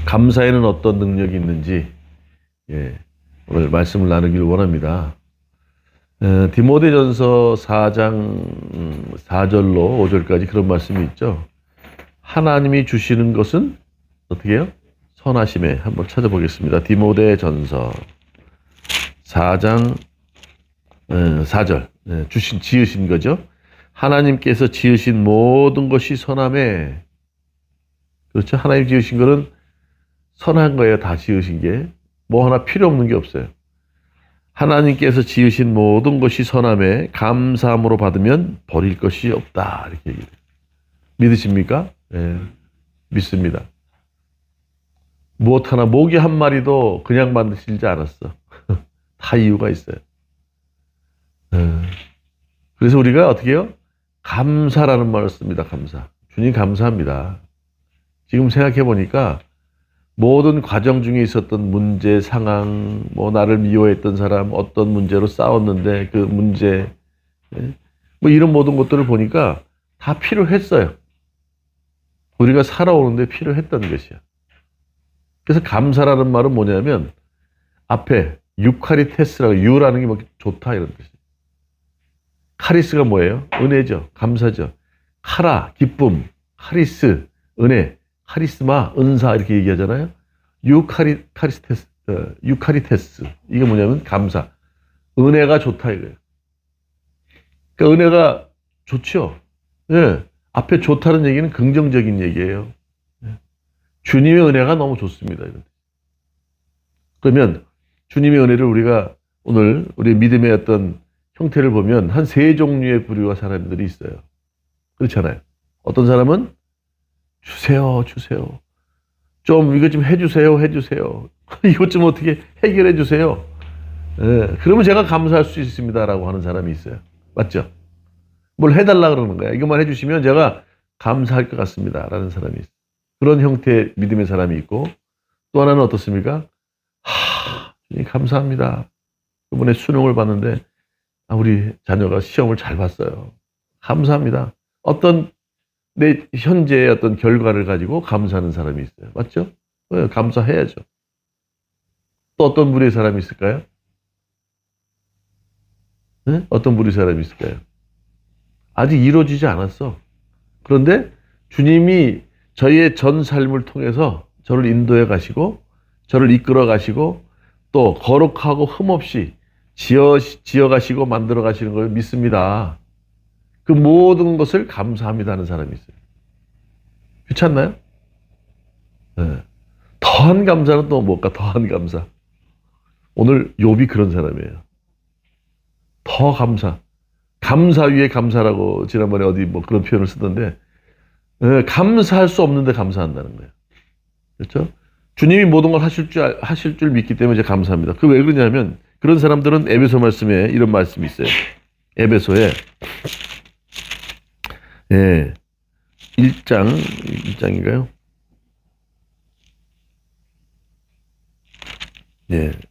감사에는 어떤 능력이 있는지 오늘 말씀을 나누기를 원합니다. 디모데전서 4장 4절로 5절까지 그런 말씀이 있죠. 하나님이 주시는 것은 어떻게 해요? 선하심에. 한번 찾아보겠습니다. 디모데전서 4장 4절 지으신 거죠. 하나님께서 지으신 모든 것이 선함에. 그렇죠? 하나님 지으신 거는 선한 거예요. 다 지으신 게. 뭐 하나 필요 없는 게 없어요. 하나님께서 지으신 모든 것이 선함에 감사함으로 받으면 버릴 것이 없다. 이렇게 얘기해요. 믿으십니까? 네, 믿습니다. 무엇 하나 모기 한 마리도 그냥 만드시지 않았어. 다 이유가 있어요. 그래서 우리가 어떻게 해요? 감사라는 말을 씁니다. 감사. 주님 감사합니다. 지금 생각해 보니까 모든 과정 중에 있었던 문제, 상황, 뭐 나를 미워했던 사람, 어떤 문제로 싸웠는데 그 문제, 뭐 이런 모든 것들을 보니까 다 필요했어요. 우리가 살아오는데 필요했던 것이야. 그래서 감사라는 말은 뭐냐면 앞에 유카리테스라고, 유라는 게 뭐 좋다 이런 뜻이에요. 카리스가 뭐예요? 은혜죠. 감사죠. 기쁨, 카리스, 은혜, 카리스마, 은사 이렇게 얘기하잖아요. 유카리테스. 이게 뭐냐면 감사. 은혜가 좋다 이거예요. 그러니까 은혜가 좋죠. 예. 앞에 좋다는 얘기는 긍정적인 얘기예요. 예. 주님의 은혜가 너무 좋습니다. 그러면 주님의 은혜를 우리가 오늘 우리 믿음의 어떤 형태를 보면 한 세 종류의 부류와 사람들이 있어요. 그렇잖아요. 어떤 사람은 주세요. 좀 이것 좀 해주세요. 이것 좀 어떻게 해결해 주세요. 예, 그러면 제가 감사할 수 있습니다라고 하는 사람이 있어요. 맞죠? 뭘 해달라 그러는 거야. 이것만 해주시면 제가 감사할 것 같습니다라는 사람이 있어요. 그런 형태의 믿음의 사람이 있고, 또 하나는 어떻습니까? 주님 감사합니다. 이번에 수능을 봤는데 우리 자녀가 시험을 잘 봤어요. 감사합니다. 어떤 내 현재의 어떤 결과를 가지고 감사하는 사람이 있어요. 맞죠? 네, 감사해야죠. 또 어떤 부류의 사람이 있을까요? 네? 어떤 부류의 사람이 있을까요? 아직 이루어지지 않았어. 그런데 주님이 저희의 전 삶을 통해서 저를 인도해 가시고 저를 이끌어 가시고 또 거룩하고 흠없이 지어 가시고 만들어 가시는 걸 믿습니다. 그 모든 것을 감사합니다 하는 사람이 있어요. 그렇지 않나요? 네. 더한 감사는 또 뭘까? 더한 감사. 오늘 욥이 그런 사람이에요. 더 감사. 감사 위에 감사라고 지난번에 어디 뭐 그런 표현을 쓰던데, 감사할 수 없는데 감사한다는 거예요. 그렇죠? 주님이 모든 걸 하실 줄 믿기 때문에 이제 감사합니다. 그 왜 그러냐면 그런 사람들은 에베소 말씀에 이런 말씀이 있어요. 에베소에 1장인가요?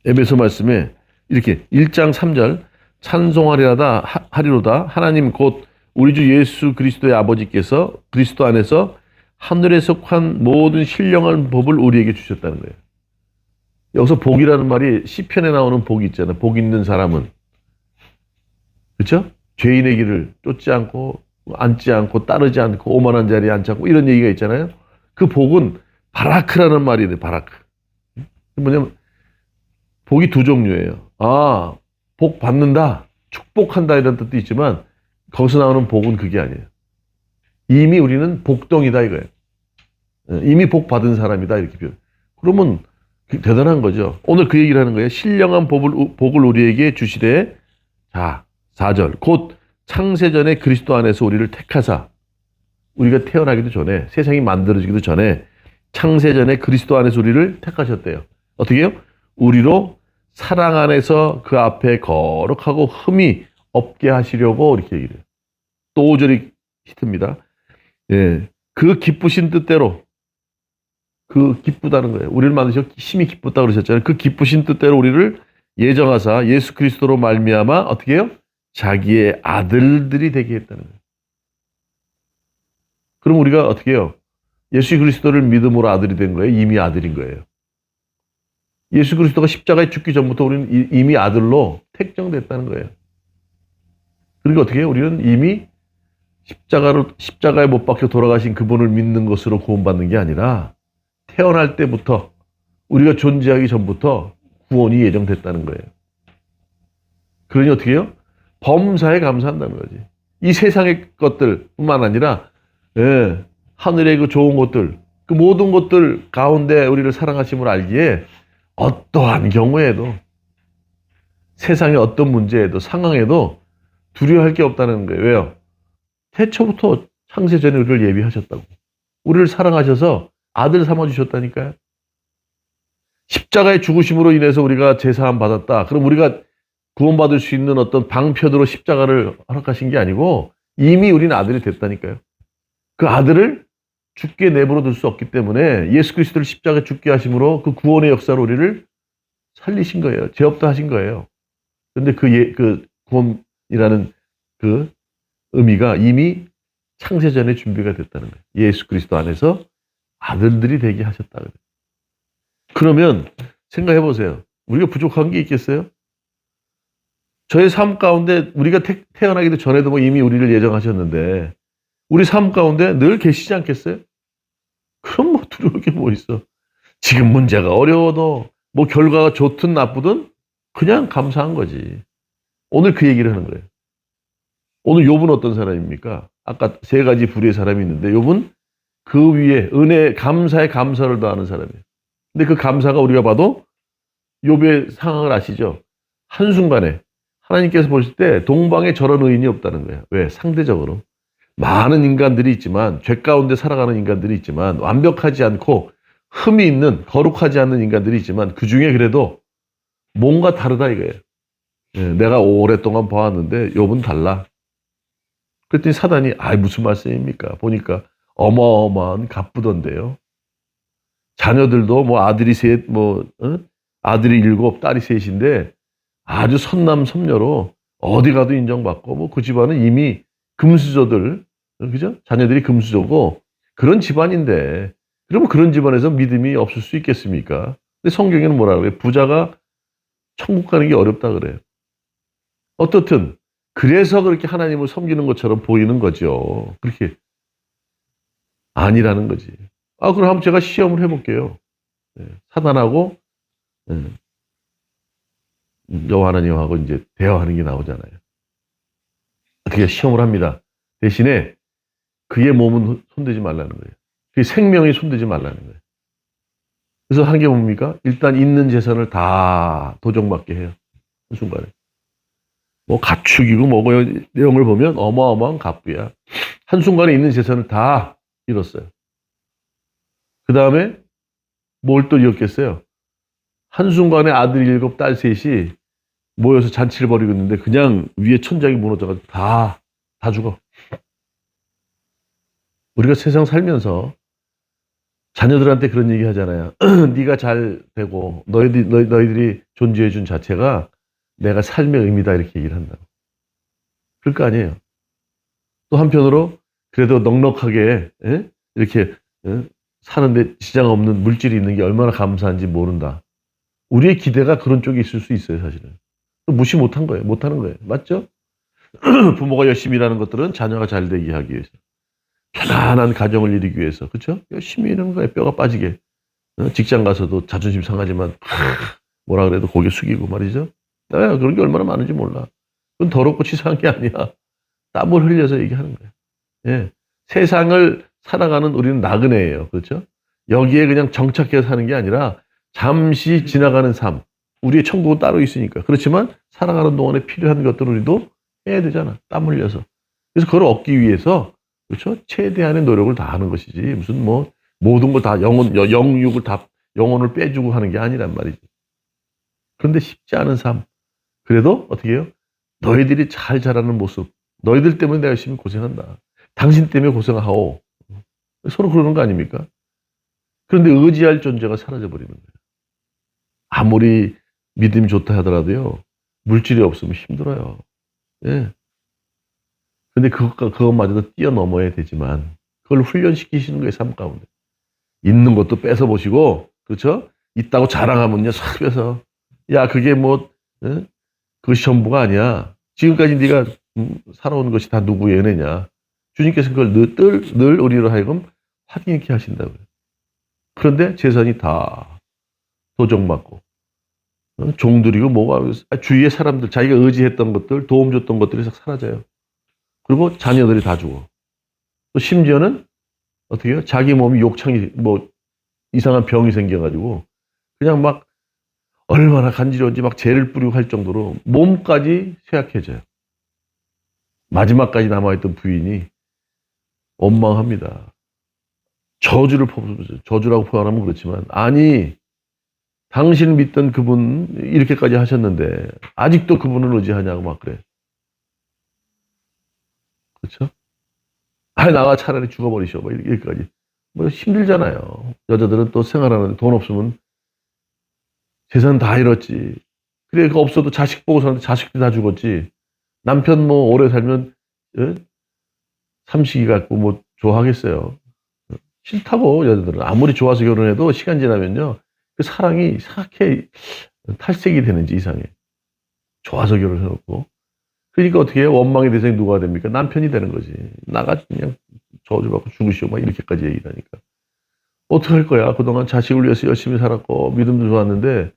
에베소 말씀에 이렇게 1장 3절 하리로다 하나님 곧 우리 주 예수 그리스도의 아버지께서 그리스도 안에서 하늘에 속한 모든 신령한 법을 우리에게 주셨다는 거예요. 여기서 복이라는 말이 시편에 나오는 복이 있잖아요. 복 있는 사람은. 그렇죠? 죄인의 길을 쫓지 않고 앉지 않고 따르지 않고 오만한 자리에 앉지 않고 이런 얘기가 있잖아요. 그 복은 바라크라는 말이에요. 바라크. 뭐냐면 복이 두 종류예요. 복 받는다, 축복한다 이런 뜻도 있지만 거기서 나오는 복은 그게 아니에요. 이미 우리는 복덩이다 이거예요. 이미 복 받은 사람이다 이렇게 표현. 그러면 대단한 거죠. 오늘 그 얘기를 하는 거예요. 신령한 복을 우리에게 주시되, 자 4절 곧 창세전에 그리스도 안에서 우리를 택하사, 우리가 태어나기도 전에 세상이 만들어지기도 전에 창세전에 그리스도 안에서 우리를 택하셨대요. 어떻게 해요? 우리로 사랑 안에서 그 앞에 거룩하고 흠이 없게 하시려고 이렇게 얘기를 해요. 또 5절이 히트입니다. 그 기쁘신 뜻대로, 그 기쁘다는 거예요. 우리를 만드셔 심히 기쁘다 그러셨잖아요. 그 기쁘신 뜻대로 우리를 예정하사 예수 그리스도로 말미암아 어떻게 해요? 자기의 아들들이 되게 했다는 거예요. 그럼 우리가 어떻게 해요? 예수 그리스도를 믿음으로 아들이 된 거예요? 이미 아들인 거예요? 예수 그리스도가 십자가에 죽기 전부터 우리는 이미 아들로 택정됐다는 거예요. 그러니까 어떻게 해요? 우리는 이미 십자가에 못 박혀 돌아가신 그분을 믿는 것으로 구원받는 게 아니라 태어날 때부터 우리가 존재하기 전부터 구원이 예정됐다는 거예요. 그러니 어떻게 해요? 범사에 감사한다는 거지. 이 세상의 것들뿐만 아니라 하늘의 그 좋은 것들, 그 모든 것들 가운데 우리를 사랑하심을 알기에 어떠한 경우에도 세상의 어떤 문제에도 상황에도 두려워할 게 없다는 거예요. 왜요? 태초부터 창세 전에 우리를 예비하셨다고. 우리를 사랑하셔서 아들 삼아주셨다니까요. 십자가의 죽으심으로 인해서 우리가 제사함 받았다. 그럼 우리가 구원받을 수 있는 어떤 방편으로 십자가를 허락하신 게 아니고 이미 우리는 아들이 됐다니까요. 그 아들을 죽게 내버려 둘 수 없기 때문에 예수 그리스도를 십자가에 죽게 하심으로 그 구원의 역사로 우리를 살리신 거예요. 죄 없다 하신 거예요. 그런데 그 구원이라는 그 의미가 이미 창세전에 준비가 됐다는 거예요. 예수 그리스도 안에서 아들들이 되게 하셨다. 그러면 생각해 보세요. 우리가 부족한 게 있겠어요? 저의 삶 가운데 우리가 태어나기도 전에도 뭐 이미 우리를 예정하셨는데 우리 삶 가운데 늘 계시지 않겠어요? 그럼 뭐 두려울 게 뭐 있어? 지금 문제가 어려워도 뭐 결과가 좋든 나쁘든 그냥 감사한 거지. 오늘 그 얘기를 하는 거예요. 오늘 욥은 어떤 사람입니까? 아까 세 가지 부류의 사람이 있는데 욥은 그 위에 은혜, 감사에 감사를 더하는 사람이에요. 근데 그 감사가 우리가 봐도 욥의 상황을 아시죠? 한순간에 하나님께서 보실 때 동방에 저런 의인이 없다는 거예요. 왜? 상대적으로. 많은 인간들이 있지만, 죄 가운데 살아가는 인간들이 있지만, 완벽하지 않고 흠이 있는, 거룩하지 않는 인간들이 있지만, 그 중에 그래도 뭔가 다르다 이거예요. 내가 오랫동안 봐왔는데 욥은 달라. 그랬더니 사단이 무슨 말씀입니까? 보니까 어마어마한 갑부던데요. 자녀들도 뭐 아들이 셋, 아들이 7, 딸이 3인데 아주 선남선녀로 어디 가도 인정받고 뭐 그 집안은 이미 금수저들, 그죠? 자녀들이 금수저고 그런 집안인데 그러면 그런 집안에서 믿음이 없을 수 있겠습니까? 근데 성경에는 뭐라고 해요? 부자가 천국 가는 게 어렵다 그래요. 어떻든 그래서 그렇게 하나님을 섬기는 것처럼 보이는 거죠. 그렇게 아니라는 거지. 그럼 한번 제가 시험을 해볼게요. 사단하고 여호와 하나님하고 이제 대화하는 게 나오잖아요. 그게 시험을 합니다. 대신에 그의 몸은 손대지 말라는 거예요. 그의 생명이 손대지 말라는 거예요. 그래서 한 게 뭡니까? 일단 있는 재산을 다 도적맞게 해요. 한순간에. 뭐 가축이고 뭐고 내용을 보면 어마어마한 갑부야. 한순간에 있는 재산을 다 잃었어요. 그 다음에 뭘 또 잃었겠어요? 한순간에 아들 7, 딸 3이 모여서 잔치를 벌이고 있는데 그냥 위에 천장이 무너져가지고 다 죽어. 우리가 세상 살면서 자녀들한테 그런 얘기 하잖아요. 네가 잘 되고 너희들이 존재해 준 자체가 내가 삶의 의미다 이렇게 얘기를 한다고. 그럴 거 아니에요. 또 한편으로 그래도 넉넉하게 이렇게 사는데 지장 없는 물질이 있는 게 얼마나 감사한지 모른다. 우리의 기대가 그런 쪽에 있을 수 있어요, 사실은. 무시 못한 거예요. 못하는 거예요. 맞죠? 부모가 열심히 일하는 것들은 자녀가 잘 되게 하기 위해서. 편안한 가정을 이루기 위해서. 그렇죠? 열심히 일하는 거예요. 뼈가 빠지게. 직장 가서도 자존심 상하지만 뭐라 그래도 고개 숙이고 말이죠. 그런 게 얼마나 많은지 몰라. 그건 더럽고 치사한 게 아니야. 땀을 흘려서 얘기하는 거예요. 예. 세상을 살아가는 우리는 나그네예요. 그렇죠? 여기에 그냥 정착해서 사는 게 아니라 잠시 지나가는 삶. 우리의 천국은 따로 있으니까. 그렇지만 살아가는 동안에 필요한 것들을 우리도 해야 되잖아. 땀 흘려서. 그래서 그걸 얻기 위해서 그렇죠? 최대한의 노력을 다하는 것이지. 무슨 뭐 모든 걸 다 영육을 다 영혼을 빼주고 하는 게 아니란 말이지. 그런데 쉽지 않은 삶. 그래도 어떻게 해요? 너희들이 잘 자라는 모습. 너희들 때문에 내가 열심히 고생한다. 당신 때문에 고생하오. 서로 그러는 거 아닙니까? 그런데 의지할 존재가 사라져버리는 거예요. 아무리 믿음이 좋다 하더라도요. 물질이 없으면 힘들어요. 예. 근데 그것마저도 뛰어넘어야 되지만 그걸 훈련시키시는 거예요. 삶 가운데. 있는 것도 뺏어 보시고, 그렇죠? 있다고 자랑하면요, 싹 뺏어. 야, 그게 뭐, 응? 그것이 전부가 아니야. 지금까지 네가 살아온 것이 다 누구의 은혜냐. 주님께서 그걸 늘 우리로 하여금 확인 있게 하신다고요. 그런데 재산이 다 도적맞고, 종들이고 뭐가, 주위의 사람들, 자기가 의지했던 것들, 도움 줬던 것들이 싹 사라져요. 그리고 자녀들이 다 죽어. 또 심지어는 어떻게 해요? 자기 몸이 욕창이, 뭐, 이상한 병이 생겨가지고, 그냥 막 얼마나 간지러운지 막 재를 뿌리고 할 정도로 몸까지 쇠약해져요. 마지막까지 남아있던 부인이 원망합니다. 저주를 퍼부으면서, 저주라고 표현하면 그렇지만, 아니, 당신 믿던 그분 이렇게까지 하셨는데 아직도 그분을 의지하냐고 막 그래. 그렇죠? 아, 나가 차라리 죽어버리셔. 뭐 이렇게까지. 뭐 힘들잖아요. 여자들은 또 생활하는데 돈 없으면 재산 다 잃었지. 그래, 그 없어도 자식 보고 사는데 자식도 다 죽었지. 남편 뭐 오래 살면 예? 삼식이 갖고 뭐 좋아하겠어요. 싫다고 여자들은 아무리 좋아서 결혼해도 시간 지나면요 그 사랑이 이상하게 탈색이 되는지 이상해. 좋아서 결혼해놓고. 그러니까 어떻게 해요? 원망의 대상이 누가 됩니까? 남편이 되는 거지. 나가 그냥 저주받고 죽으시오 막 이렇게까지 얘기를 하니까. 어떻게 할 거야? 그동안 자식을 위해서 열심히 살았고 믿음도 좋았는데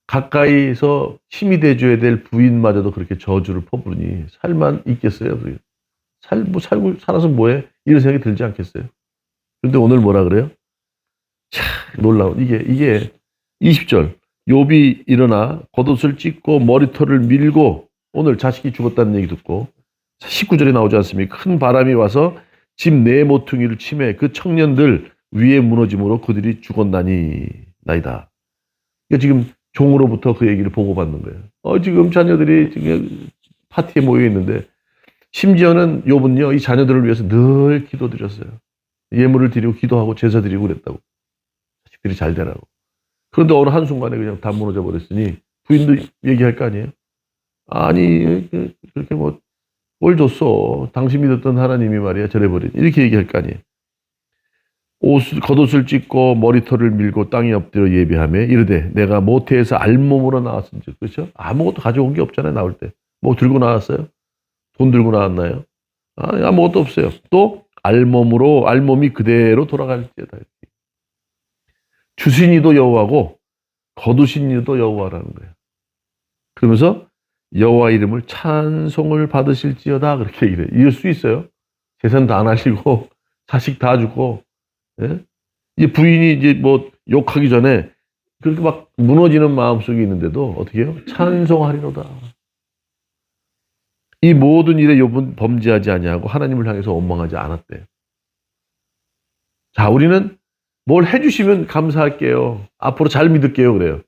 가까이서 힘이 돼줘야 될 부인마저도 그렇게 저주를 퍼부으니 살만 있겠어요? 살고 살아서 뭐해? 이런 생각이 들지 않겠어요? 그런데 오늘 뭐라 그래요? 참 놀라운 이게 20절 욥이 일어나 겉옷을 찢고 머리털을 밀고 오늘 자식이 죽었다는 얘기 듣고 19절에 나오지 않습니까? 큰 바람이 와서 집 네 모퉁이를 치매 그 청년들 위에 무너짐으로 그들이 죽었나니 나이다. 그러니까 지금 종으로부터 그 얘기를 보고받는 거예요. 지금 자녀들이 지금 파티에 모여 있는데 심지어는 욥은요 이 자녀들을 위해서 늘 기도드렸어요. 예물을 드리고 기도하고 제사 드리고 그랬다고. 자식들이 잘 되라고. 그런데 어느 한순간에 그냥 다 무너져 버렸으니 부인도 얘기할 거 아니에요? 아니 그렇게 뭐 뭘 줬어. 당신 믿었던 하나님이 말이야 저래버리니 이렇게 얘기할 거 아니에요. 겉옷을 찢고 머리털을 밀고 땅에 엎드려 예배하며 이르되 내가 모태에서 알몸으로 나왔은즉. 그렇죠? 아무것도 가져온 게 없잖아요. 나올 때. 뭐 들고 나왔어요? 돈 들고 나왔나요? 아무것도 없어요. 또 알몸이 그대로 돌아갈지어다. 주신 이도 여호와고 거두신 이도 여호와라는 거예요. 그러면서 여호와 이름을 찬송을 받으실지어다 그렇게 얘기를 해요. 이럴 수 있어요? 재산 다 안 하시고 자식 다 주고 예? 이제 부인이 이제 뭐 욕하기 전에 그렇게 막 무너지는 마음속에 있는데도 어떻게 해요? 찬송하리로다. 이 모든 일에 욥은 범죄하지 아니하고 하나님을 향해서 원망하지 않았대요. 자, 우리는 뭘 해주시면 감사할게요. 앞으로 잘 믿을게요. 그래요.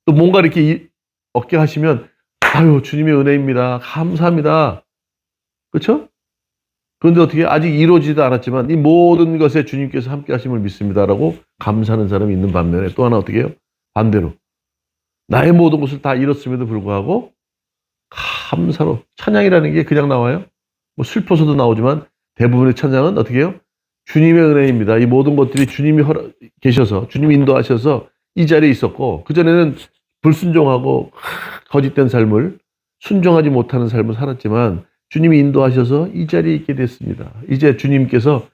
또 뭔가 이렇게 얻게 하시면 아유 주님의 은혜입니다. 감사합니다. 그렇죠? 그런데 어떻게 아직 이루어지지도 않았지만 이 모든 것에 주님께서 함께 하심을 믿습니다라고 감사하는 사람이 있는 반면에 또 하나 어떻게 해요? 반대로 나의 모든 것을 다 잃었음에도 불구하고 감사로 찬양이라는 게 그냥 나와요? 뭐 슬퍼서도 나오지만 대부분의 찬양은 어떻게 해요? 주님의 은혜입니다. 이 모든 것들이 주님이 계셔서 주님이 인도하셔서 이 자리에 있었고 그전에는 불순종하고 거짓된 삶을 순종하지 못하는 삶을 살았지만 주님이 인도하셔서 이 자리에 있게 됐습니다. 이제 주님께서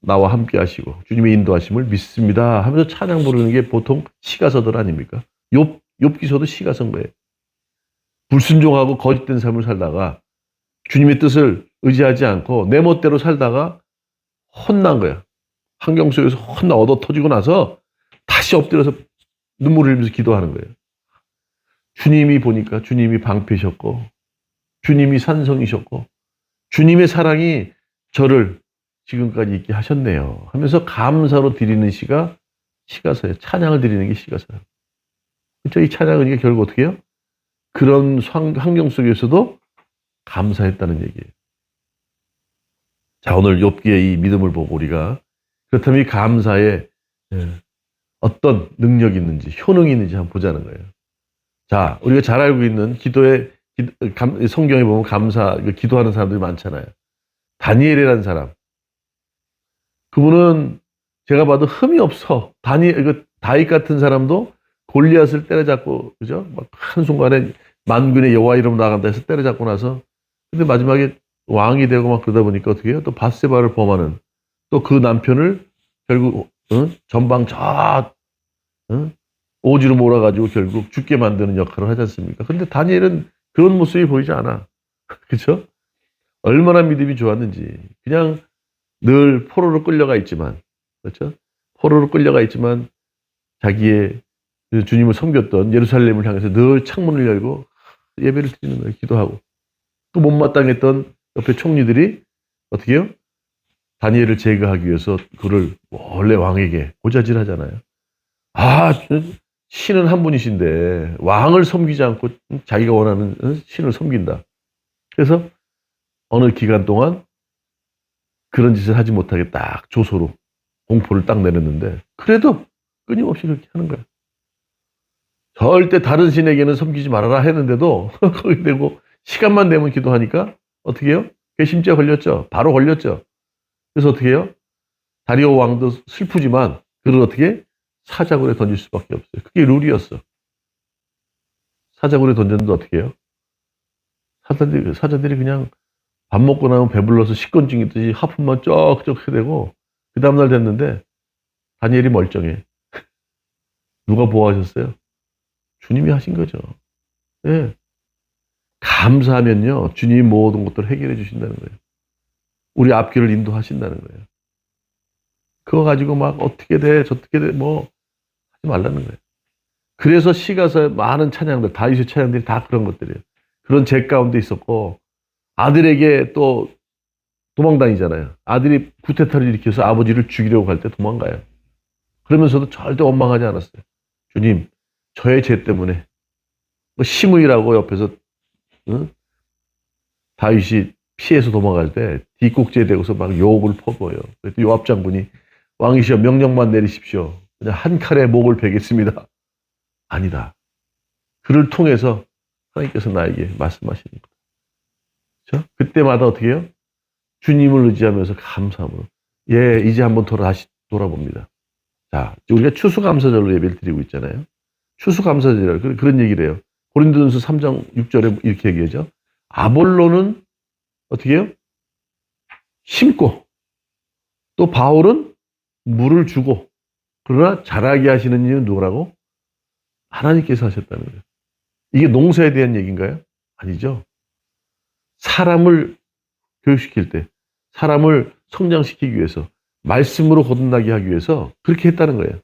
나와 함께 하시고 주님의 인도하심을 믿습니다 하면서 찬양 부르는 게 보통 시가서들 아닙니까? 욥기서도 시가서인 거예요. 불순종하고 거짓된 삶을 살다가 주님의 뜻을 의지하지 않고 내 멋대로 살다가 혼난 거야. 환경 속에서 얻어 터지고 나서 다시 엎드려서 눈물을 흘리면서 기도하는 거예요. 주님이 보니까 주님이 방패셨고 주님이 산성이셨고 주님의 사랑이 저를 지금까지 있게 하셨네요 하면서 감사로 드리는 시가서예요. 찬양을 드리는 게 시가서예요. 그렇죠? 이 찬양은 이게 결국 어떻게 해요? 그런 환경 속에서도 감사했다는 얘기예요. 자, 오늘 욥기의 이 믿음을 보고 우리가 그렇다면 이 감사에 어떤 능력이 있는지 효능이 있는지 한번 보자는 거예요. 자, 우리가 잘 알고 있는 성경에 보면 기도하는 사람들이 많잖아요. 다니엘이라는 사람. 그분은 제가 봐도 흠이 없어. 다윗 같은 사람도 골리앗을 때려잡고, 그죠? 막 한순간에 만군의 여호와 이름 나간다 해서 때려잡고 나서, 근데 마지막에 왕이 되고 막 그러다 보니까 어떻게 해요? 또 밧세바를 범하는, 또 그 남편을 결국, 전방 오지로 몰아가지고 결국 죽게 만드는 역할을 하지 않습니까? 근데 다니엘은 그런 모습이 보이지 않아. 그죠? 얼마나 믿음이 좋았는지. 그냥 늘 포로로 끌려가 있지만, 그렇죠? 포로로 끌려가 있지만 자기의 주님을 섬겼던 예루살렘을 향해서 늘 창문을 열고 예배를 드리는 거예요. 기도하고. 또 못마땅했던 옆에 총리들이 어떻게 해요? 다니엘을 제거하기 위해서 그를 원래 왕에게 고자질 하잖아요. 아, 신은 한 분이신데 왕을 섬기지 않고 자기가 원하는 신을 섬긴다. 그래서 어느 기간 동안 그런 짓을 하지 못하게 딱 조소로 공포를 딱 내렸는데 그래도 끊임없이 그렇게 하는 거야. 절대 다른 신에게는 섬기지 말아라 했는데도 거기 되고 시간만 되면 기도하니까 어떻게 해요? 괘씸죄 걸렸죠. 바로 걸렸죠. 그래서 어떻게 해요? 다리오 왕도 슬프지만 그를 어떻게 사자굴에 던질 수밖에 없어요. 그게 룰이었어. 사자굴에 던졌는데 어떻게 해요? 사자들이 그냥 밥 먹고 나면 배불러서 식곤증이듯이 하품만 쩍쩍 해대고 그 다음날 됐는데 다니엘이 멀쩡해. 누가 보호하셨어요? 주님이 하신 거죠. 예. 감사하면요. 주님이 모든 것들을 해결해 주신다는 거예요. 우리 앞길을 인도하신다는 거예요. 그거 가지고 막 어떻게 돼 저떻게 돼 뭐 하지 말라는 거예요. 그래서 시가서 많은 찬양들 다윗의 찬양들이 다 그런 것들이에요. 그런 죄 가운데 있었고 아들에게 또 도망다니잖아요. 아들이 구테타를 일으켜서 아버지를 죽이려고 할 때 도망가요. 그러면서도 절대 원망하지 않았어요. 주님 저의 죄 때문에 시므이라고 옆에서 다윗이 피해서 도망갈 때 뒷꼭지에 대고서 막 욕을 퍼부어요. 그랬더니 요압 장군이 왕이시여 명령만 내리십시오. 그냥 한 칼에 목을 베겠습니다. 아니다. 그를 통해서 하나님께서 나에게 말씀하시는 거다. 그렇죠? 그때마다 어떻게 해요? 주님을 의지하면서 감사함으로 예 이제 한번 다시 돌아봅니다. 자 우리가 추수감사절로 예배를 드리고 있잖아요. 추수감사절 그런 얘기를 해요. 고린도전서 3장 6절에 이렇게 얘기하죠. 아볼로는 어떻게 해요? 심고 또 바울은 물을 주고 그러나 자라게 하시는 이는 누구라고? 하나님께서 하셨다는 거예요. 이게 농사에 대한 얘기인가요? 아니죠. 사람을 교육시킬 때 사람을 성장시키기 위해서 말씀으로 거듭나게 하기 위해서 그렇게 했다는 거예요.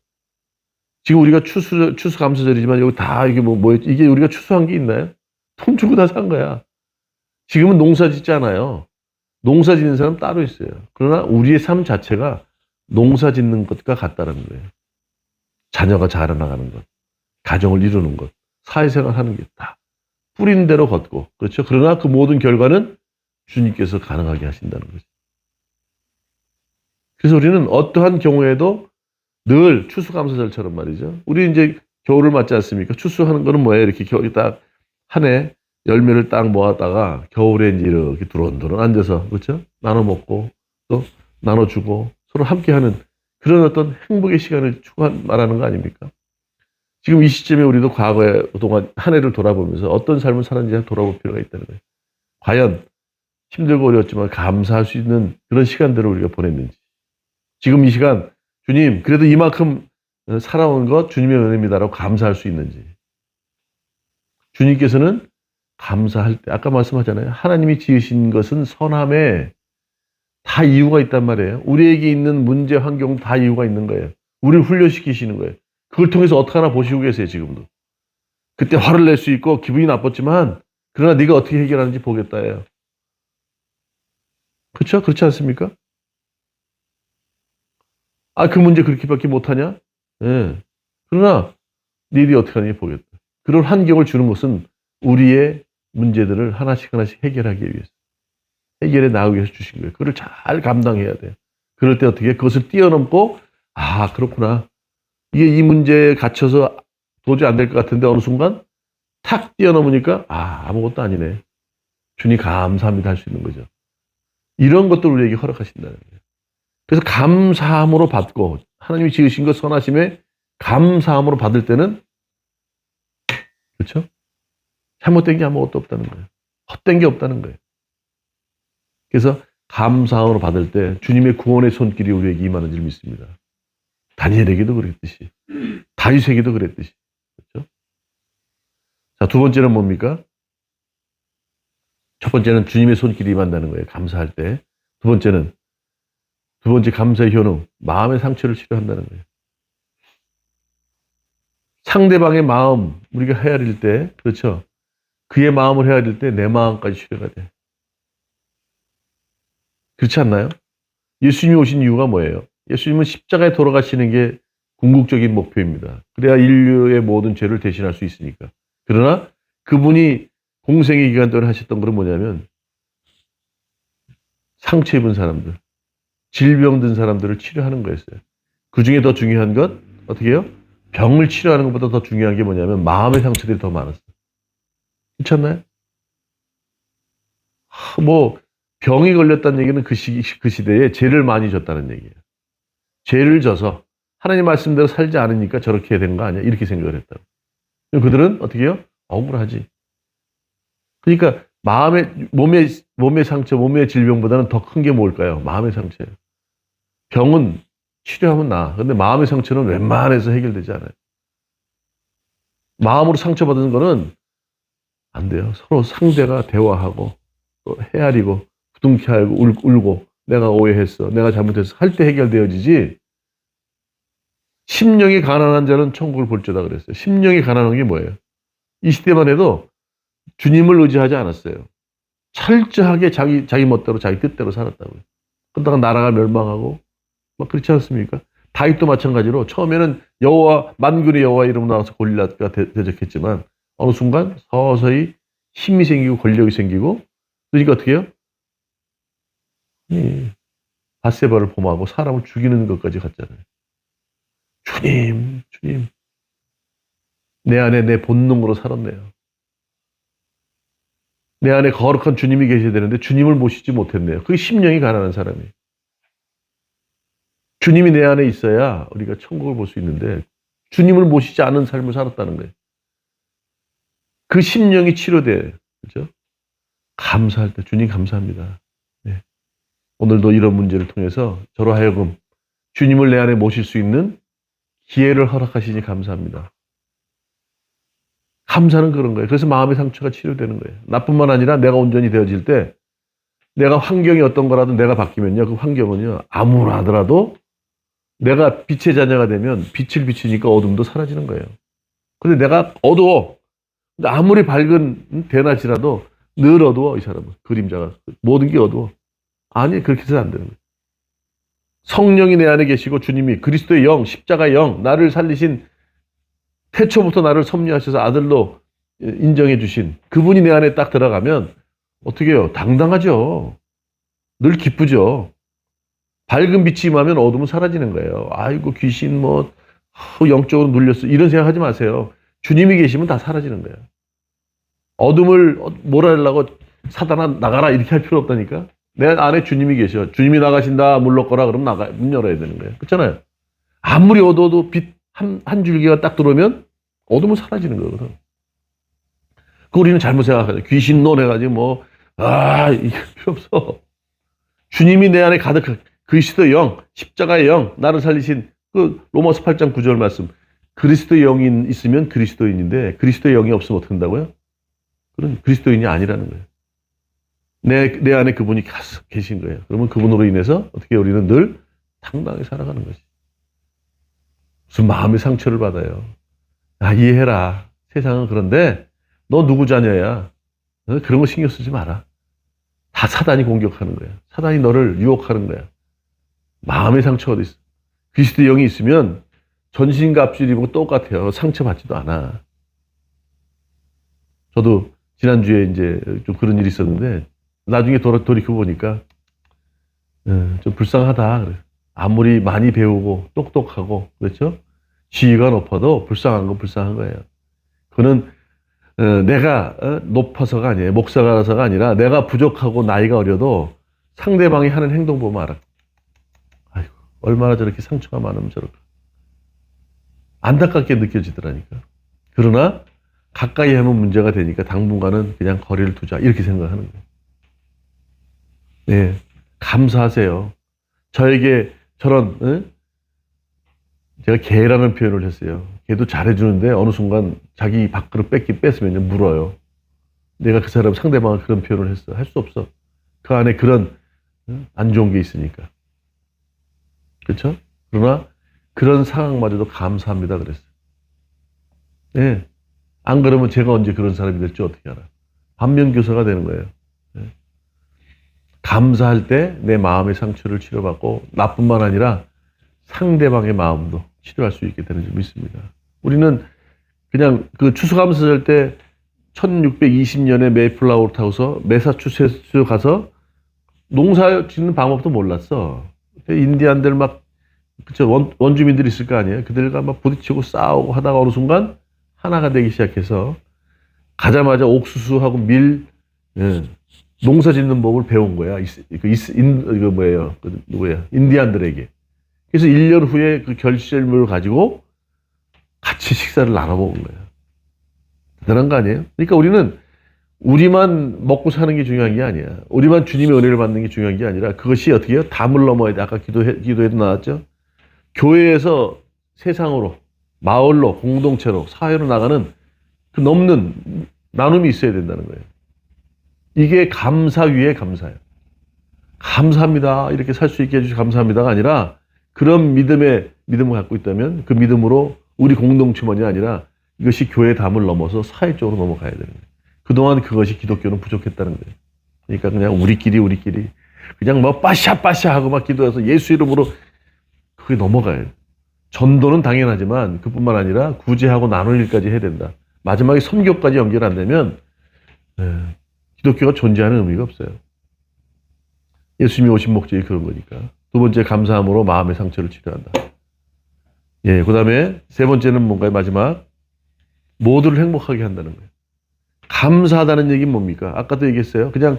지금 우리가 추수감사절이지만 여기 다 이게 이게 우리가 추수한 게 있나요? 돈 주고 다 산 거야. 지금은 농사 짓지 않아요. 농사 짓는 사람 따로 있어요. 그러나 우리의 삶 자체가 농사 짓는 것과 같다는 거예요. 자녀가 자라나가는 것, 가정을 이루는 것, 사회생활 하는 게 다 뿌린 대로 걷고 그렇죠. 그러나 그 모든 결과는 주님께서 가능하게 하신다는 거죠. 그래서 우리는 어떠한 경우에도 늘 추수감사절처럼 말이죠. 우리 이제 겨울을 맞지 않습니까? 추수하는 거는 뭐예요? 이렇게 겨울이 딱 한 해 열매를 딱 모았다가 겨울에 이제 이렇게 두런두런 앉아서 그렇죠? 나눠 먹고 또 나눠주고 서로 함께하는 그런 어떤 행복의 시간을 말하는 거 아닙니까? 지금 이 시점에 우리도 과거에 동안 한 해를 돌아보면서 어떤 삶을 살았는지 돌아볼 필요가 있다는 거예요. 과연 힘들고 어려웠지만 감사할 수 있는 그런 시간들을 우리가 보냈는지. 지금 이 시간 주님 그래도 이만큼 살아온 것 주님의 은혜입니다라고 감사할 수 있는지. 주님께서는 감사할 때 아까 말씀하잖아요. 하나님이 지으신 것은 선함에 다 이유가 있단 말이에요. 우리에게 있는 문제 환경도 다 이유가 있는 거예요. 우리를 훈련시키시는 거예요. 그걸 통해서 어떻게 하나 보시고 계세요. 지금도. 그때 화를 낼 수 있고 기분이 나빴지만 그러나 네가 어떻게 해결하는지 보겠다예요. 그렇죠? 그렇지 않습니까? 아, 그 문제 그렇게밖에 못하냐? 예. 그러나 니들이 어떻게 하는지 보겠다. 그런 환경을 주는 것은 우리의 문제들을 하나씩 하나씩 해결하기 위해서 해결해 나가기 위해서 주신 거예요. 그걸 잘 감당해야 돼요. 그럴 때 어떻게 그것을 뛰어넘고 아 그렇구나. 이게 이 문제에 갇혀서 도저히 안 될 것 같은데 어느 순간 탁 뛰어넘으니까 아 아무것도 아니네. 주님 감사합니다 할 수 있는 거죠. 이런 것도 우리에게 허락하신다는 거예요. 그래서 감사함으로 받고 하나님이 지으신 것 선하심에 감사함으로 받을 때는, 그렇죠? 잘못된 게 아무것도 없다는 거예요. 헛된 게 없다는 거예요. 그래서 감사함으로 받을 때 주님의 구원의 손길이 우리에게 임하는 줄 믿습니다. 다니엘에게도 그랬듯이, 다윗에게도 그랬듯이. 그렇죠? 자, 두 번째는 뭡니까? 첫 번째는 주님의 손길이 임한다는 거예요. 감사할 때. 두 번째 감사의 효능, 마음의 상처를 치료한다는 거예요. 상대방의 마음, 우리가 헤아릴 때, 그렇죠? 그의 마음을 헤아릴 때 내 마음까지 치료가 돼. 그렇지 않나요? 예수님이 오신 이유가 뭐예요? 예수님은 십자가에 돌아가시는 게 궁극적인 목표입니다. 그래야 인류의 모든 죄를 대신할 수 있으니까. 그러나 그분이 공생의 기간 동안 하셨던 것은 뭐냐면 상처 입은 사람들, 질병 든 사람들을 치료하는 거였어요. 그 중에 더 중요한 것, 어떻게 해요? 병을 치료하는 것보다 더 중요한 게 뭐냐면 마음의 상처들이 더 많았어요. 그렇지 않나요? 뭐 병이 걸렸다는 얘기는 그 시대에 죄를 많이 졌다는 얘기예요. 죄를 져서 하나님 말씀대로 살지 않으니까 저렇게 된 거 아니야? 이렇게 생각을 했다고. 그들은 어떻게 해요? 억울하지. 그러니까 몸의 상처, 몸의 질병보다는 더 큰 게 뭘까요? 마음의 상처예요. 병은 치료하면 나아. 근데 마음의 상처는 웬만해서 해결되지 않아요. 마음으로 상처받은 거는 안 돼요. 서로 상대가 대화하고 또 헤아리고 부둥켜 알고 울고 내가 오해했어, 내가 잘못했어 할 때 해결되어지지. 심령이 가난한 자는 천국을 볼 줄다 그랬어요. 심령이 가난한 게 뭐예요? 이 시대만 해도 주님을 의지하지 않았어요. 철저하게 자기 멋대로 자기 뜻대로 살았다고요. 그러다가 나라가 멸망하고 막 그렇지 않습니까? 다윗도 마찬가지로 처음에는 여호와 만군의 여호와 이름 나와서 골리앗과 대적했지만 어느 순간 서서히 힘이 생기고 권력이 생기고 그러니까 어떻게 해요? 밧세바를 범하고 사람을 죽이는 것까지 갔잖아요. 주님 내 안에 내 본능으로 살았네요. 내 안에 거룩한 주님이 계셔야 되는데 주님을 모시지 못했네요. 그게 심령이 가난한 사람이에요. 주님이 내 안에 있어야 우리가 천국을 볼 수 있는데 주님을 모시지 않은 삶을 살았다는 거예요. 그 심령이 치료돼요. 그렇죠? 감사할 때 주님 감사합니다. 네. 오늘도 이런 문제를 통해서 저로 하여금 주님을 내 안에 모실 수 있는 기회를 허락하시니 감사합니다. 감사는 그런 거예요. 그래서 마음의 상처가 치료되는 거예요. 나뿐만 아니라 내가 온전히 되어질 때 내가 환경이 어떤 거라도 내가 바뀌면요. 그 환경은요. 아무나 하더라도 내가 빛의 자녀가 되면 빛을 비추니까 어둠도 사라지는 거예요. 근데 내가 어두워. 근데 아무리 밝은 대낮이라도 늘 어두워 이 사람은. 그림자가. 모든 게 어두워. 아니 그렇게 해서는 안 되는 거예요. 성령이 내 안에 계시고 주님이 그리스도의 영, 십자가의 영, 나를 살리신 태초부터 나를 섭리하셔서 아들로 인정해 주신 그분이 내 안에 딱 들어가면 어떻게 해요? 당당하죠. 늘 기쁘죠. 밝은 빛이 임하면 어둠은 사라지는 거예요. 아이고 귀신 영적으로 눌렸어. 이런 생각하지 마세요. 주님이 계시면 다 사라지는 거예요. 어둠을 몰아내려고 사단아 나가라 이렇게 할 필요 없다니까. 내 안에 주님이 계셔. 주님이 나가신다 물러거라 그러면 문 열어야 되는 거예요. 그렇잖아요. 아무리 어두워도 빛 한 줄기가 딱 들어오면 어둠은 사라지는 거거든. 그 우리는 잘못 생각하죠. 귀신 논해가지고 이게 필요 없어. 주님이 내 안에 가득한 그리스도의 영, 십자가의 영, 나를 살리신 그 로마서 8장 9절 말씀. 그리스도의 영이 있으면 그리스도인인데 그리스도의 영이 없으면 어떻게 된다고요? 그런 그리스도인이 아니라는 거예요. 내 안에 그분이 계신 거예요. 그러면 그분으로 인해서 어떻게 우리는 늘 당당하게 살아가는 거지. 무슨 마음의 상처를 받아요. 이해해라. 세상은 그런데 너 누구 자녀야? 그런 거 신경 쓰지 마라. 다 사단이 공격하는 거야. 사단이 너를 유혹하는 거야. 마음의 상처가 어디 있어? 그리스도의 영이 있으면 전신과 앞줄 입고 똑같아요. 상처받지도 않아. 저도 지난주에 이제 좀 그런 일이 있었는데 나중에 돌이켜 보니까 좀 불쌍하다. 그래. 아무리 많이 배우고 똑똑하고 그렇죠? 지위가 높아도 불쌍한 건 불쌍한 거예요. 그는 내가 높아서가 아니에요. 목사가라서가 아니라 내가 부족하고 나이가 어려도 상대방이 하는 행동 보면 알아. 아이고 얼마나 저렇게 상처가 많으면 저럴까. 안타깝게 느껴지더라니까. 그러나 가까이 하면 문제가 되니까 당분간은 그냥 거리를 두자 이렇게 생각하는 거예요. 네, 감사하세요. 저에게 저런 제가 개라는 표현을 했어요. 개도 잘해주는데 어느 순간 자기 밥그릇 뺏으면 물어요. 내가 그 사람 상대방을 그런 표현을 했어. 할 수 없어. 그 안에 그런 안 좋은 게 있으니까. 그렇죠? 그러나 그런 상황마저도 감사합니다 그랬어요. 네. 안 그러면 제가 언제 그런 사람이 될지 어떻게 알아. 반면교사가 되는 거예요. 네. 감사할 때 내 마음의 상처를 치료받고 나뿐만 아니라 상대방의 마음도 치료할 수 있게 되는 줄 믿습니다. 우리는 그냥 그 추수감사절 때 1620년에 메이플라워를 타고서 매사추세츠 가서 농사 짓는 방법도 몰랐어. 인디안들 막 그쵸 원주민들이 있을 거 아니에요. 그들과 막 부딪히고 싸우고 하다가 어느 순간 하나가 되기 시작해서 가자마자 옥수수하고 밀 농사 짓는 법을 배운 거야. 이거 뭐예요? 그 누구예요? 인디안들에게. 그래서 1년 후에 그 결실물을 가지고 같이 식사를 나눠 먹은 거예요. 대단한 거 아니에요? 그러니까 우리는 우리만 먹고 사는 게 중요한 게 아니야. 우리만 주님의 은혜를 받는 게 중요한 게 아니라 그것이 어떻게 해요? 담을 넘어야 돼. 아까 기도에도 나왔죠? 교회에서 세상으로, 마을로, 공동체로, 사회로 나가는 그 넘는 나눔이 있어야 된다는 거예요. 이게 감사 위에 감사예요. 감사합니다. 이렇게 살 수 있게 해주셔서 감사합니다가 아니라 그런 믿음을 갖고 있다면 그 믿음으로 우리 공동체만이 아니라 이것이 교회 담을 넘어서 사회 쪽으로 넘어가야 되는 거예요. 그동안 그것이 기독교는 부족했다는 거예요. 그러니까 그냥 우리끼리 그냥 뭐 빠샤 하고 막 기도해서 예수 이름으로 그게 넘어가요. 전도는 당연하지만 그뿐만 아니라 구제하고 나눌 일까지 해야 된다. 마지막에 선교까지 연결 안 되면 기독교가 존재하는 의미가 없어요. 예수님이 오신 목적이 그런 거니까. 두 번째 감사함으로 마음의 상처를 치료한다. 예, 그 다음에 세 번째는 뭔가요? 마지막 모두를 행복하게 한다는 거예요. 감사하다는 얘기는 뭡니까? 아까도 얘기했어요. 그냥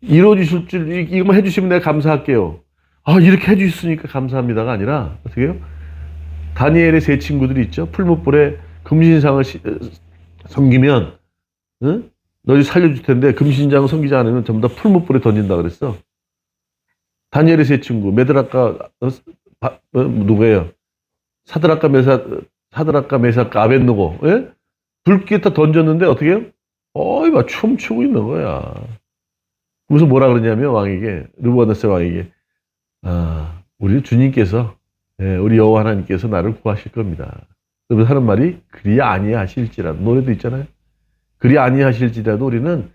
이루어주실 줄 이것만 해주시면 내가 감사할게요. 이렇게 해주셨으니까 감사합니다가 아니라 어떻게 해요? 다니엘의 세 친구들이 있죠. 풀무불에 금신상을 섬기면 너희 살려줄 텐데 금신상을 섬기지 않으면 전부 다 풀무불에 던진다 그랬어. 다니엘의 세 친구 메드락과 누구예요? 사드락과 메삭 아벳느고 불길에다 던졌는데 어떻게 해요? 막 춤추고 있는 거야. 무슨 뭐라 그러냐면 왕에게 르브가드네살 왕에게 우리 주님께서 우리 여호와 하나님께서 나를 구하실 겁니다. 그러면서 하는 말이 그리 아니하실지라도 노래도 있잖아요. 그리 아니하실지라도 우리는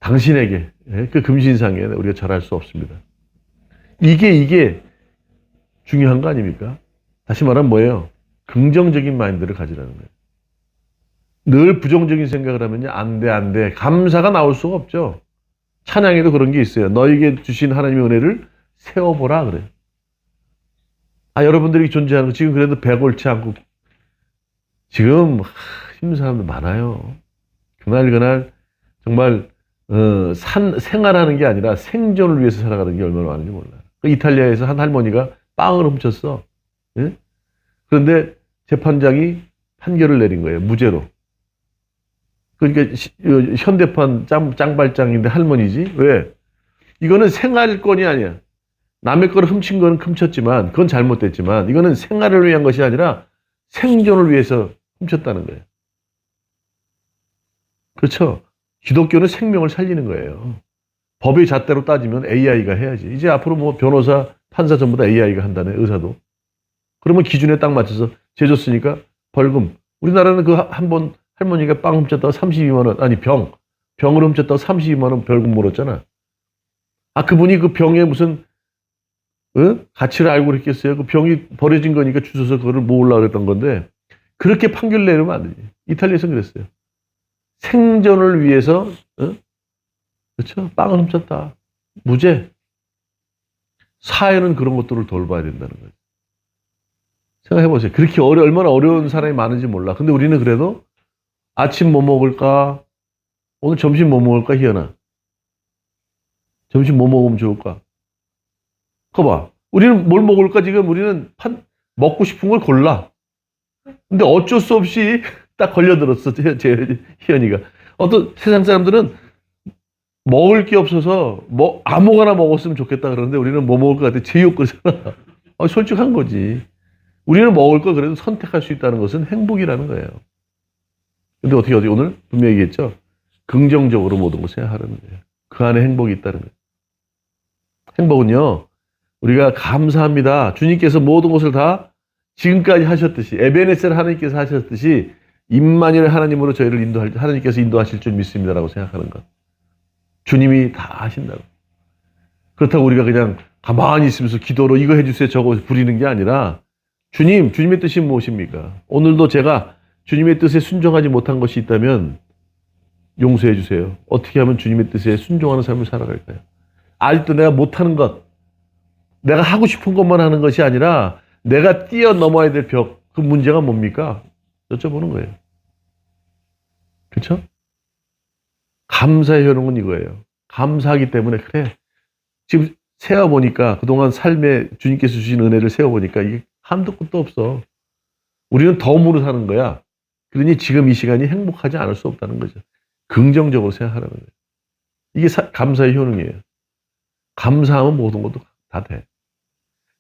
당신에게 그 금신상에 우리가 절할 수 없습니다. 이게 중요한 거 아닙니까? 다시 말하면 뭐예요? 긍정적인 마인드를 가지라는 거예요. 늘 부정적인 생각을 하면요. 안 돼. 감사가 나올 수가 없죠. 찬양에도 그런 게 있어요. 너에게 주신 하나님의 은혜를 세워보라 그래요. 여러분들이 존재하는 거 지금 그래도 배 옳지 않고 지금 힘든 사람들 많아요. 그날 정말 생활하는 게 아니라 생존을 위해서 살아가는 게 얼마나 많은지 몰라요. 이탈리아에서 한 할머니가 빵을 훔쳤어. 예? 그런데 재판장이 판결을 내린 거예요. 무죄로. 그러니까 현대판 짱발짱인데 할머니지. 왜? 이거는 생활권이 아니야. 남의 거를 훔친 거는 훔쳤지만 그건 잘못됐지만 이거는 생활을 위한 것이 아니라 생존을 위해서 훔쳤다는 거예요. 그렇죠? 기독교는 생명을 살리는 거예요. 법의 잣대로 따지면 AI가 해야지. 이제 앞으로 뭐 변호사, 판사 전부 다 AI가 한다네, 의사도. 그러면 기준에 딱 맞춰서 재줬으니까 벌금. 우리나라는 그 한 번 할머니가 빵 훔쳤다고 32만 원, 아니 병을 훔쳤다고 32만 원 벌금 물었잖아. 그분이 그 병에 무슨 가치를 알고 그랬겠어요? 그 병이 버려진 거니까 주워서 그거를 모으려고 그랬던 건데 그렇게 판결 내리면 안 되지. 이탈리아에서는 그랬어요. 생존을 위해서 그렇죠? 빵을 훔쳤다. 무죄. 사회는 그런 것들을 돌봐야 된다는 거예요. 생각해보세요. 그렇게 얼마나 어려운 사람이 많은지 몰라. 근데 우리는 그래도 아침 뭐 먹을까? 오늘 점심 뭐 먹을까? 희연아. 점심 뭐 먹으면 좋을까? 그거 봐. 우리는 뭘 먹을까 지금 우리는 먹고 싶은 걸 골라. 근데 어쩔 수 없이 딱 걸려들었어. 제 희연이가. 어떤 세상 사람들은 먹을 게 없어서 뭐 아무거나 먹었으면 좋겠다 그러는데 우리는 뭐 먹을 것 같아? 제육 그러잖아. 솔직한 거지. 우리는 먹을 걸 그래도 선택할 수 있다는 것은 행복이라는 거예요. 근데 어떻게 오늘 분명히 얘기했죠? 긍정적으로 모든 걸 생각하라는 거예요. 그 안에 행복이 있다는 거예요. 행복은요, 우리가 감사합니다. 주님께서 모든 것을 다 지금까지 하셨듯이, 에베네셀 하나님께서 하셨듯이, 임마누엘 하나님으로 저희를 하나님께서 인도하실 줄 믿습니다라고 생각하는 것. 주님이 다 하신다고. 그렇다고 우리가 그냥 가만히 있으면서 기도로 이거 해주세요, 저거 부리는 게 아니라, 주님의 뜻이 무엇입니까? 오늘도 제가 주님의 뜻에 순종하지 못한 것이 있다면 용서해 주세요. 어떻게 하면 주님의 뜻에 순종하는 삶을 살아갈까요? 아직도 내가 못하는 것, 내가 하고 싶은 것만 하는 것이 아니라 내가 뛰어넘어야 될 벽, 그 문제가 뭡니까? 여쭤보는 거예요. 그렇죠? 감사의 효능은 이거예요. 감사하기 때문에 그래. 지금 세어보니까 그동안 삶에 주님께서 주신 은혜를 세어보니까 이게 한도 끝도 없어. 우리는 덤으로 사는 거야. 그러니 지금 이 시간이 행복하지 않을 수 없다는 거죠. 긍정적으로 생각하라는 거예요. 이게 감사의 효능이에요. 감사하면 모든 것도 다 돼.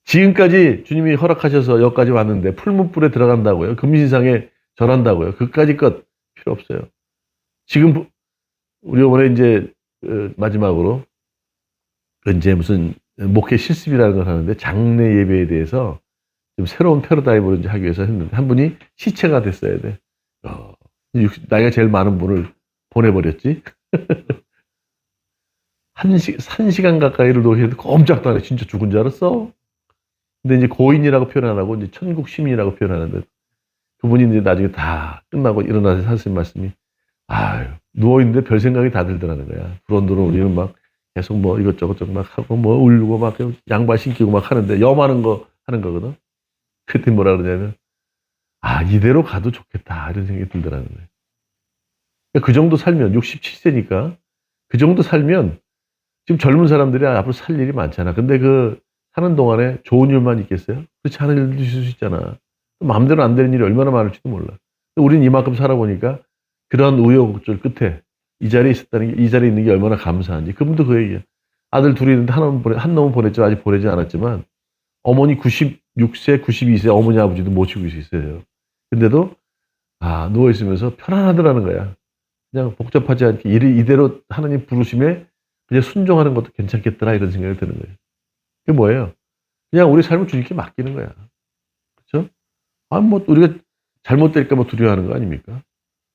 지금까지 주님이 허락하셔서 여기까지 왔는데 풀무불에 들어간다고요. 금신상에 절한다고요. 그까지 것 필요 없어요. 지금 우리 이번에 이제 마지막으로 이제 무슨 목회 실습이라는 걸 하는데 장례 예배에 대해서 좀 새로운 패러다임으로 이제 하기 위해서 했는데 한 분이 시체가 됐어야 돼. 나이가 제일 많은 분을 보내버렸지. 1시간 가까이를 노시는데 꼼짝도 안 해. 진짜 죽은 줄 알았어. 근데 이제 고인이라고 표현 안 하고 이제 천국 시민이라고 표현하는데 그분이 이제 나중에 다 끝나고 일어나서 하신 말씀이 누워있는데 별 생각이 다 들더라는 거야. 두런두런 우리는 막 계속 뭐 이것저것 막 하고 뭐 울고 막 양발 신기고 막 하는데 염하는 거 하는 거거든. 그때 뭐라 그러냐면 이대로 가도 좋겠다 이런 생각이 들더라는 거예요. 그 정도 살면 67세니까 그 정도 살면 지금 젊은 사람들이 앞으로 살 일이 많잖아. 근데 그 사는 동안에 좋은 일만 있겠어요? 그렇지 않은 일도 있을 수 있잖아. 마음대로 안 되는 일이 얼마나 많을지도 몰라. 우리는 이만큼 살아보니까 그런 우여곡절 끝에 이 자리에 있었다는 게, 이 자리에 있는 게 얼마나 감사한지. 그분도 그 얘기야. 아들 둘이 있는데 한 놈은 보냈죠. 아직 보내지 않았지만 어머니 96세, 92세 어머니 아버지도 모시고 있어요. 근데도 누워있으면서 편안하더라는 거야. 그냥 복잡하지 않게 이대로 하나님 부르심에 그냥 순종하는 것도 괜찮겠더라 이런 생각이 드는 거예요. 그게 뭐예요? 그냥 우리 삶을 주님께 맡기는 거야. 그렇죠? 뭐 우리가 잘못될까 봐 두려워하는 거 아닙니까?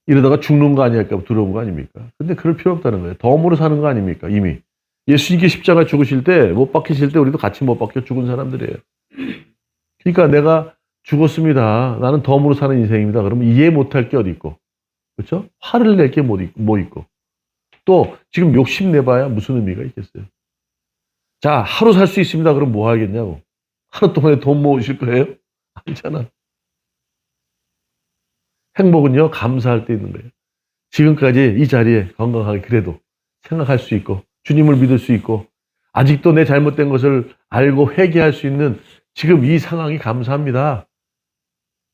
이러다가 죽는 거 아니랄까 봐 두려운 거 아닙니까? 근데 그럴 필요 없다는 거예요. 덤으로 사는 거 아닙니까? 이미 예수님께 십자가 죽으실 때 못 박히실 때 우리도 같이 못 박혀 죽은 사람들이에요. 그러니까 내가 죽었습니다. 나는 덤으로 사는 인생입니다. 그러면 이해 못할 게 어디 있고, 그렇죠? 화를 낼 게 뭐 있고, 또 지금 욕심내봐야 무슨 의미가 있겠어요? 자, 하루 살 수 있습니다. 그럼 뭐 하겠냐고. 하루 동안에 돈 모으실 거예요? 아니잖아. 행복은요, 감사할 때 있는 거예요. 지금까지 이 자리에 건강하게 그래도 생각할 수 있고, 주님을 믿을 수 있고, 아직도 내 잘못된 것을 알고 회개할 수 있는 지금 이 상황이 감사합니다.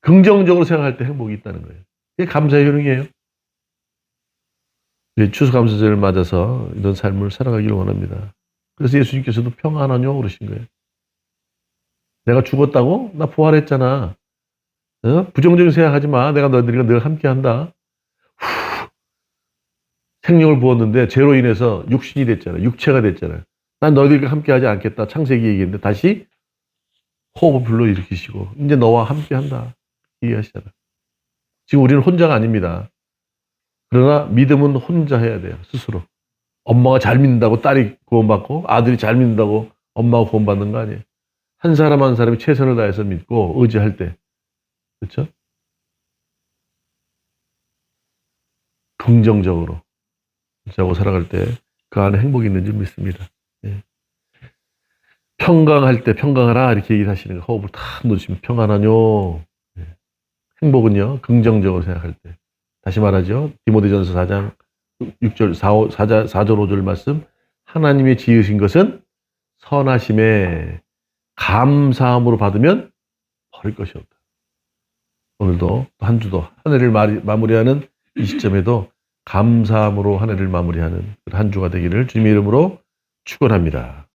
긍정적으로 생각할 때 행복이 있다는 거예요. 이게 감사의 효능이에요. 추수감사절을 맞아서 이런 삶을 살아가기를 원합니다. 그래서 예수님께서도 평안하뇨 그러신 거예요. 내가 죽었다고? 나 부활했잖아. 부정적인 생각하지 마. 내가 너희들과 늘 함께한다. 생명을 부었는데 죄로 인해서 육신이 됐잖아요. 육체가 됐잖아요. 난 너희들과 함께하지 않겠다. 창세기 얘기했는데 다시 호흡을 불러일으키시고 이제 너와 함께한다. 얘기하시잖아요. 지금 우리는 혼자가 아닙니다. 그러나 믿음은 혼자 해야 돼요. 스스로. 엄마가 잘 믿는다고 딸이 구원받고 아들이 잘 믿는다고 엄마가 구원받는 거 아니에요. 한 사람 한 사람이 최선을 다해서 믿고 의지할 때. 그렇죠? 긍정적으로 살아갈 때 그 안에 행복이 있는 줄 믿습니다. 예. 평강할 때 평강하라 이렇게 얘기를 하시는 거 호흡을 탁 놓으시면 평안하뇨. 예. 행복은요 긍정적으로 생각할 때. 다시 말하죠. 디모데전서 4장 6절 4절 5절 말씀 하나님이 지으신 것은 선하심에 감사함으로 받으면 버릴 것이 없다. 오늘도 한 주도 한 해를 마무리하는 이 시점에도 감사함으로 한 해를 마무리하는 한 주가 되기를 주님의 이름으로 축원합니다.